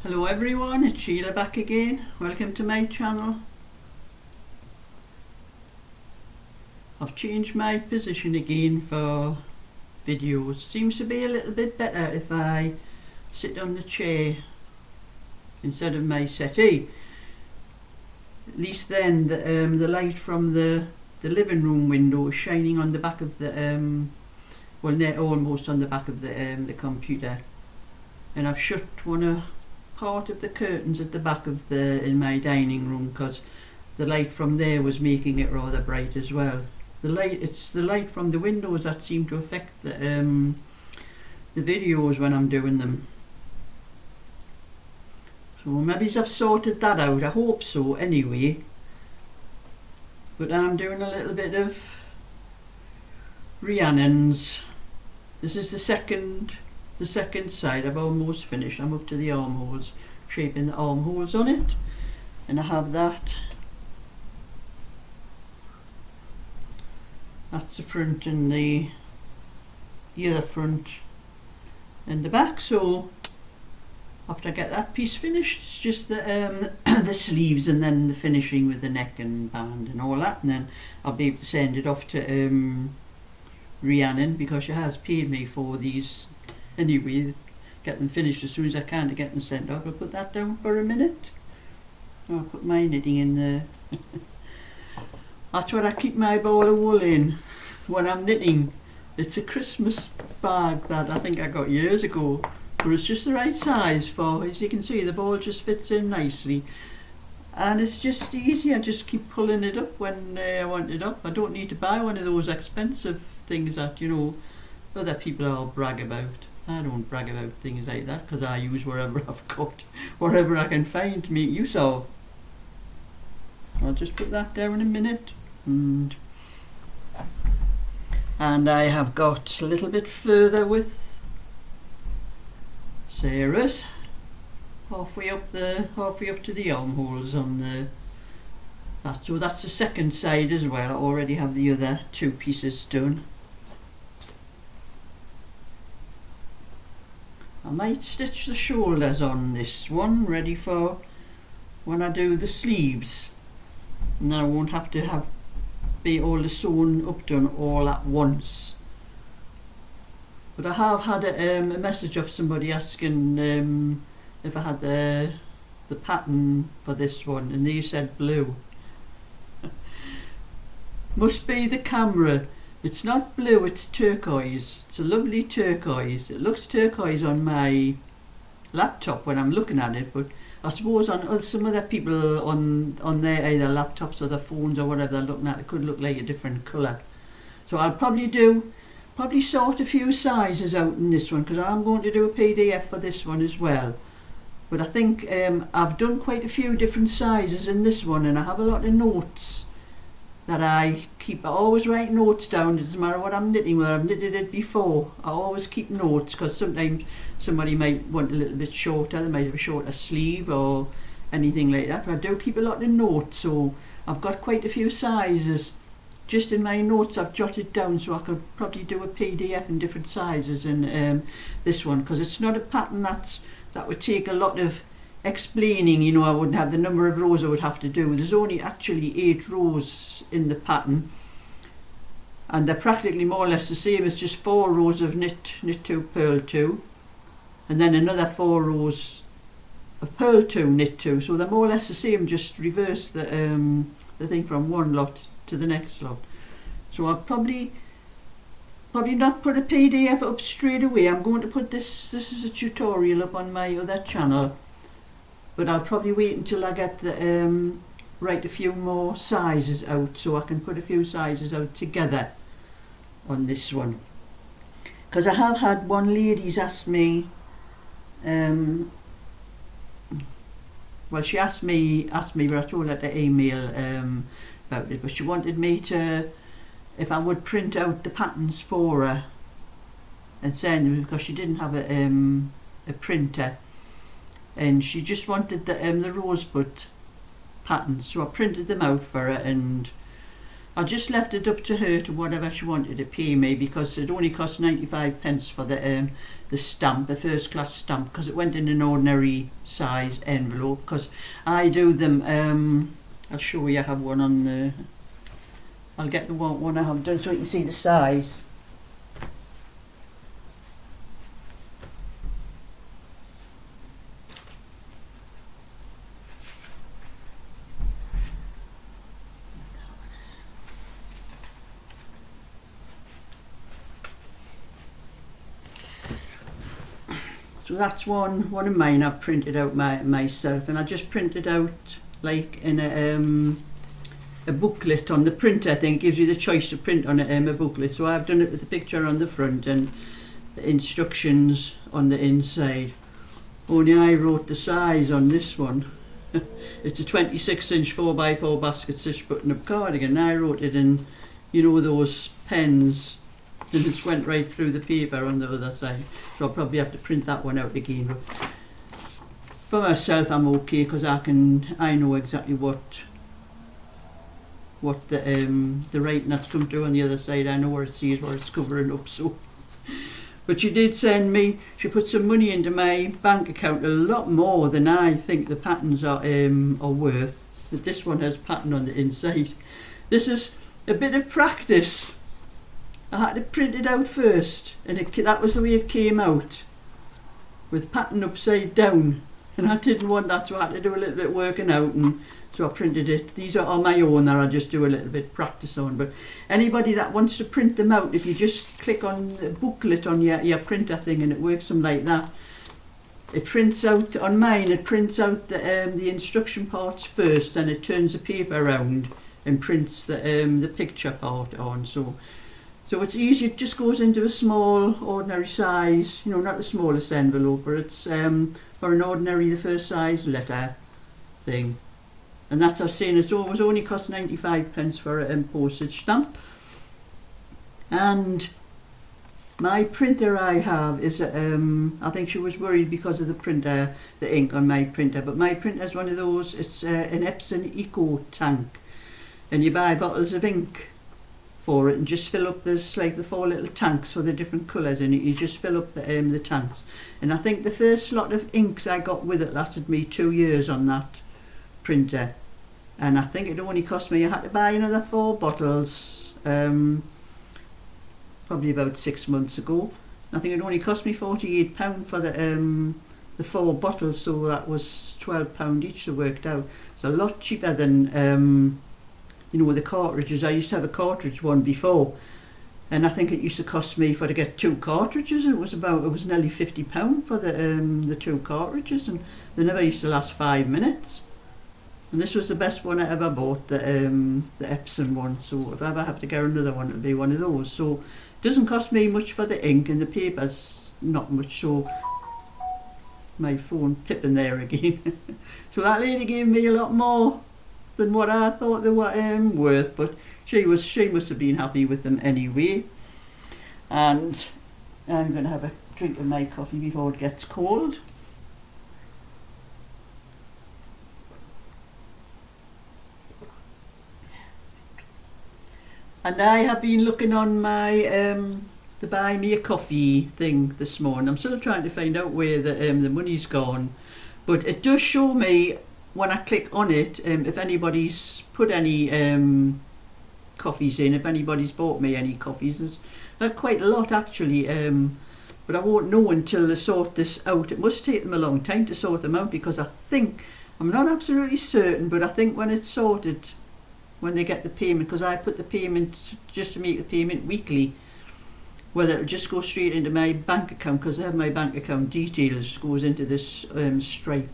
Hello everyone, it's Sheila back again. Welcome to my channel. I've changed my position again for videos. Seems to be a little bit better if I sit on the chair instead of my settee. At least then the light from the living room window is shining on the back of the almost on the back of the computer. And I've shut part of the curtains at the back of in my dining room because the light from there was making it rather bright as well. It's the light from the windows that seem to affect the videos when I'm doing them. So maybe I've sorted that out, I hope so anyway. But I'm doing a little bit of Rhiannon's. This is the second side. I've almost finished. I'm up to the armholes, shaping the armholes on it, and I have that. That's the front and the other front and the back. So after I get that piece finished, it's just the the sleeves and then the finishing with the neck and band and all that, and then I'll be able to send it off to Rhiannon, because she has paid me for these anyway. Get them finished as soon as I can to get them sent off. I'll put that down for a minute. I'll put my knitting in there. That's what I keep my ball of wool in when I'm knitting. It's a Christmas bag that I think I got years ago, but it's just the right size for, as you can see, the ball just fits in nicely, and it's just easy. I just keep pulling it up when I want it up. I don't need to buy one of those expensive things that, you know, other people all brag about. I don't brag about things like that because I use whatever I've got, whatever I can find to make use of. I'll just put that down in a minute. And I have got a little bit further with Sarah's, halfway up to the armholes on that. So that's the second side as well. I already have the other two pieces done. I might stitch the shoulders on this one, ready for when I do the sleeves, and then I won't have to be all the sewn up done all at once. But I have had a message of somebody asking if I had the pattern for this one, and they said blue. Must be the camera. It's not blue, it's turquoise. It's a lovely turquoise. It looks turquoise on my laptop when I'm looking at it, but I suppose on some other people on their either laptops or their phones or whatever they're looking at, it could look like a different colour. So I'll probably sort a few sizes out in this one, because I'm going to do a PDF for this one as well. But I think I've done quite a few different sizes in this one, and I have a lot of notes that I keep. I always write notes down. It doesn't matter what I'm knitting, whether I've knitted it before. I always keep notes, because sometimes somebody might want a little bit shorter. They might have a shorter sleeve or anything like that. But I do keep a lot of notes, so I've got quite a few sizes just in my notes. I've jotted down, so I could probably do a PDF in different sizes in this one, because it's not a pattern that would take a lot of explaining. You know, I wouldn't have the number of rows I would have to do. There's only actually 8 rows in the pattern, and they're practically more or less the same. It's just 4 rows of knit 2, purl 2, and then another 4 rows of purl 2, knit 2. So they're more or less the same, just reverse the thing from one lot to the next lot. So I'll probably not put a PDF up straight away. I'm going to put this is a tutorial up on my other channel, but I'll probably wait until I get write a few more sizes out, so I can put a few sizes out together on this one. Because I have had one lady's asked me, well, she asked me, but I told her to email about it, but she wanted me to, if I would print out the patterns for her and send them, because she didn't have a printer, and she just wanted the rosebud patterns. So I printed them out for her and I just left it up to her to whatever she wanted to pay me, because it only cost 95 pence for the stamp, the first class stamp, because it went in an ordinary size envelope, because I do them, I'll show you, I have one on the, I'll get the one I have done so you can see the size. So that's one of mine I've printed out myself, and I just printed out like in a booklet on the printer. I think it gives you the choice to print on a booklet. So I've done it with the picture on the front and the instructions on the inside. Only I wrote the size on this one. It's a 26-inch 4x4 basket stitch button-up cardigan. I wrote it in, you know, those pens. And it went right through the paper on the other side, so I'll probably have to print that one out again. But for myself, I'm okay, because I know exactly what the writing that's come through on the other side. I know where it says, what it's covering up. So, but she did send me. She put some money into my bank account, a lot more than I think the patterns are worth. But this one has pattern on the inside. This is a bit of practice. I had to print it out first, and that was the way it came out, with pattern upside down, and I didn't want that, so I had to do a little bit working out, and so I printed it. These are on my own that I just do a little bit practice on, but anybody that wants to print them out, if you just click on the booklet on your printer thing, and it works them like that, it prints out, on mine it prints out the instruction parts first, then it turns the paper around and prints the picture part on. So it's easy, it just goes into a small, ordinary size, you know, not the smallest envelope, but it's for an ordinary, the first size letter thing. And that's what I've seen, it was only cost 95 pence for a postage stamp. And my printer I have is, I think she was worried because of the printer, the ink on my printer, but my printer is one of those, it's an Epson Eco tank. And you buy bottles of ink for it and just fill up, there's like the 4 little tanks for the different colours in it. You just fill up the tanks, and I think the first lot of inks I got with it lasted me 2 years on that printer, and I think it only cost me, I had to buy another 4 bottles probably about 6 months ago. I think it only cost me £48 for the 4 bottles, so that was £12 each, so worked out. It's a lot cheaper than you know, the cartridges. I used to have a cartridge one before, and I think it used to cost me, to get 2 cartridges, it was nearly £50 for the 2 cartridges, and they never used to last 5 minutes. And this was the best one I ever bought, the Epson one. So if I ever have to get another one, it'll be one of those. So it doesn't cost me much for the ink, and the paper's not much. So my phone pipping there again. So that lady gave me a lot more than what I thought they were worth, but she must have been happy with them anyway. And I'm going to have a drink of my coffee before it gets cold. And I have been looking on my the buy me a coffee thing this morning. I'm still trying to find out where the money's gone, but it does show me when I click on it, if anybody's put any coffees in, if anybody's bought me any coffees. There's not quite a lot actually, but I won't know until they sort this out. It must take them a long time to sort them out, because I'm not absolutely certain, but I think when it's sorted, when they get the payment, because I put the payment, just to make the payment weekly, whether it'll just go straight into my bank account, because I have my bank account details, goes into this Stripe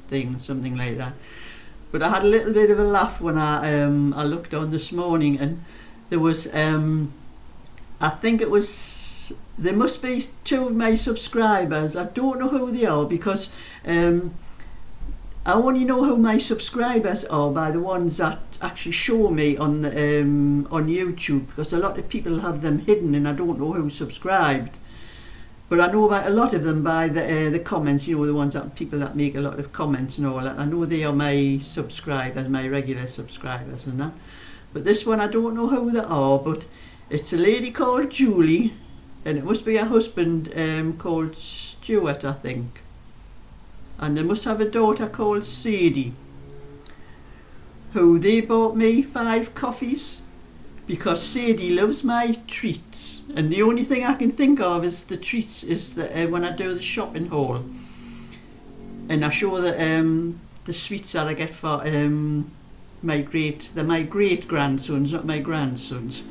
thing, something like that. But I had a little bit of a laugh when I looked on this morning, and there was I think it was, there must be 2 of my subscribers. I don't know who they are, because I only know who my subscribers are by the ones that actually show me on YouTube, because a lot of people have them hidden and I don't know who subscribed. But I know about a lot of them by the comments, you know, the ones that people that make a lot of comments and all that. I know they are my subscribers, my regular subscribers and that. But this one I don't know who they are, but it's a lady called Julie, and it must be her husband called Stuart, I think. And they must have a daughter called Sadie, who they bought me 5 coffees because Sadie loves my treats, and the only thing I can think of is the treats is that when I do the shopping haul, and I show the sweets that I get for my great grandsons, not my grandsons,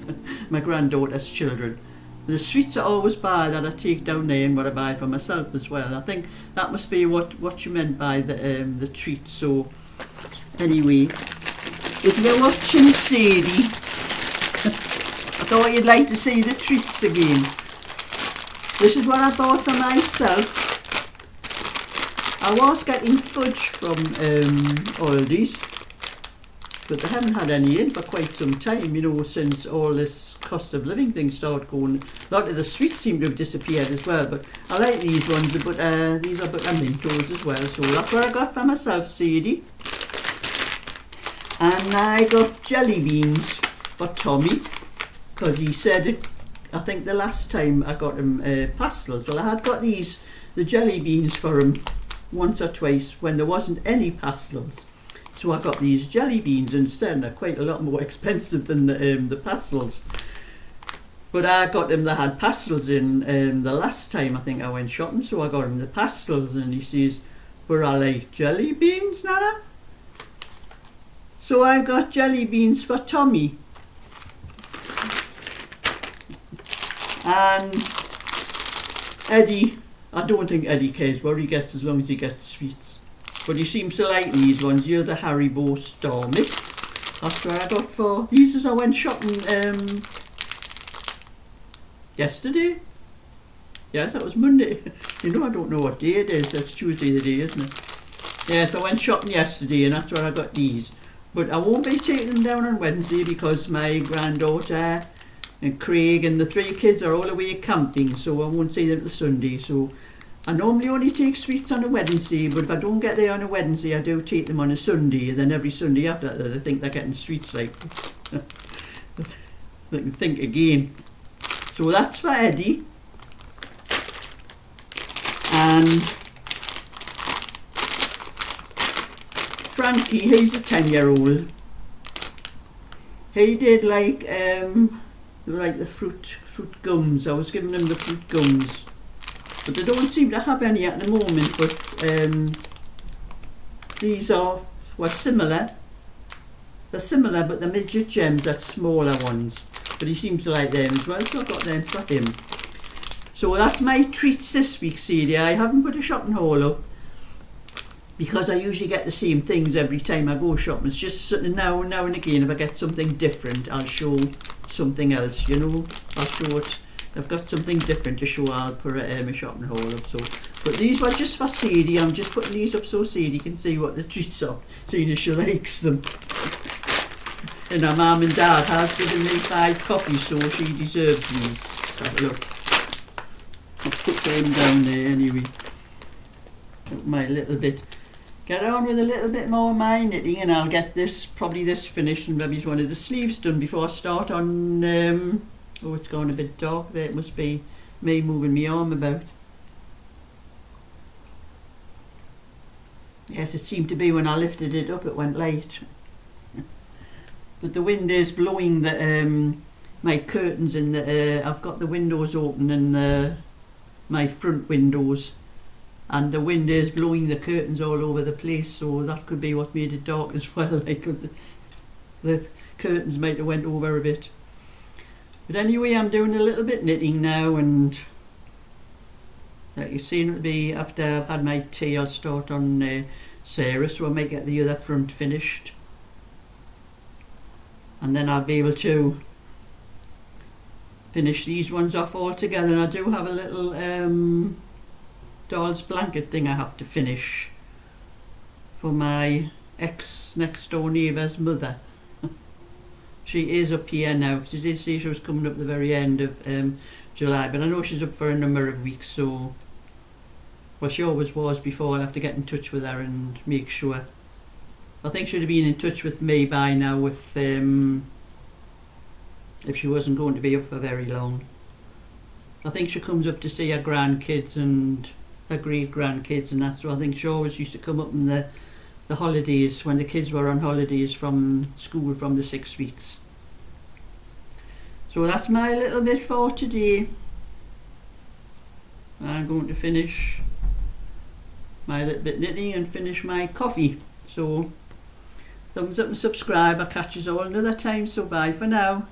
my granddaughter's children. The sweets I always buy that I take down there and what I buy for myself as well. I think that must be what you meant by the treats. So anyway, if you're watching Sadie, I thought you'd like to see the treats again. This is what I bought for myself. I was getting fudge from Aldi's, but they haven't had any in for quite some time, you know, since all this cost of living thing started going. A lot of the sweets seem to have disappeared as well, but I like these ones, but these are Mentos as well, so that's what I got for myself, Sadie. And I got jelly beans for Tommy, because he said it, I think the last time I got him pastels. Well, I had got the jelly beans for him once or twice when there wasn't any pastels. So I got these jelly beans instead, and they're quite a lot more expensive than the pastels. But I got him that had pastels in the last time I think I went shopping, so I got him the pastels, and he says, "But I like jelly beans, Nana." So I got jelly beans for Tommy. And Eddie, I don't think Eddie cares what he gets as long as he gets sweets. But he seems to like these ones. You're the Haribo Star Mix. That's what I got for these as I went shopping yesterday. Yes, that was Monday. You know, I don't know what day it is. That's Tuesday the day, isn't it? Yes, I went shopping yesterday and that's where I got these. But I won't be taking them down on Wednesday because my granddaughter and Craig and the 3 kids are all away camping, so I won't see them till Sunday. So I normally only take sweets on a Wednesday, but if I don't get there on a Wednesday, I do take them on a Sunday, and then every Sunday after that, they think they're getting sweets, like, they can think again. So that's for Eddie. And Frankie, he's a 10-year-old. He did like the fruit gums. I was giving him the fruit gums. But they don't seem to have any at the moment, but these are similar. They're similar, but the midget gems are smaller ones. But he seems to like them as well, so I got them for him. So that's my treats this week, Sadie. I haven't put a shopping haul up because I usually get the same things every time I go shopping. It's just now and again, if I get something different, I'll show something else, you know. I'll show it. I've got something different to show. I'll put a shopping haul up. So, but these were just for Sadie. I'm just putting these up so Sadie can see what the treats are, seeing as she likes them. And her mum and dad has given me 5 copies, so she deserves these. Let's have a look. I'll put them down there anyway. My little bit. Get on with a little bit more of my knitting, and I'll get this finished, and maybe one of the sleeves done before I start on. Oh, it's gone a bit dark there. It must be me moving my arm about. Yes, it seemed to be when I lifted it up it went light. But the wind is blowing my curtains in the. I've got the windows open in my front windows, and the wind is blowing the curtains all over the place. So that could be what made it dark as well. Like the curtains might have went over a bit. But anyway, I'm doing a little bit knitting now, and like you see, it'll be after I've had my tea. I'll start on Sarah, so I might get the other front finished, and then I'll be able to finish these ones off all together. And I do have a little doll's blanket thing I have to finish for my next door neighbour's mother. She is up here now. She did say she was coming up the very end of July, but I know she's up for a number of weeks, so well, she always was before. I'll have to get in touch with her and make sure. I think she'd have been in touch with me by now with if she wasn't going to be up for very long. I think she comes up to see her grandkids and her great grandkids and that, so I think she always used to come up in the holidays when the kids were on holidays from school from the 6 weeks. So that's my little bit for today. I'm going to finish my little bit knitting and finish my coffee. So thumbs up and subscribe. I'll catch you all another time, so bye for now.